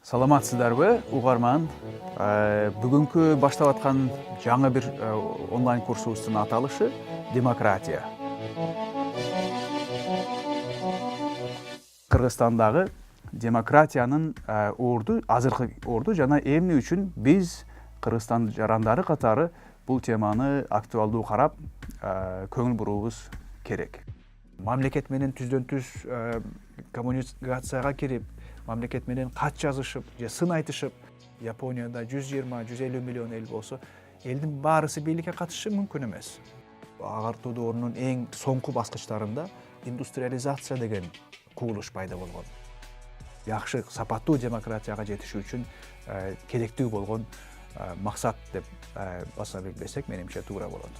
Саламатсыздарбы, угарман. Бүгүнкү баштап аткан жаңы бир онлайн курсубуздун аталышы демократия. Кыргызстандагы демократиянын азыркы орду жана эмне үчүн биз Кыргызстан жарандары катары бул теманы актуалдуу карап, көңүл буруубуз керек. Мамлекет менен түздөн-түз коммуникацияга кирип, мамлекет менен кат жазышып, же сын айтышып, Японияда 120-150 миллион эл болсо, элдин баарысы бийликке катышы мүмкүн эмес. Агартуудун эң соңку баскычтарында индустриализация деген кубулуш пайда болгон. Жакшы, сапаттуу демократияга жетишүү үчүн керектүү болгон максат деп баса белгилесек, менимче туура болот.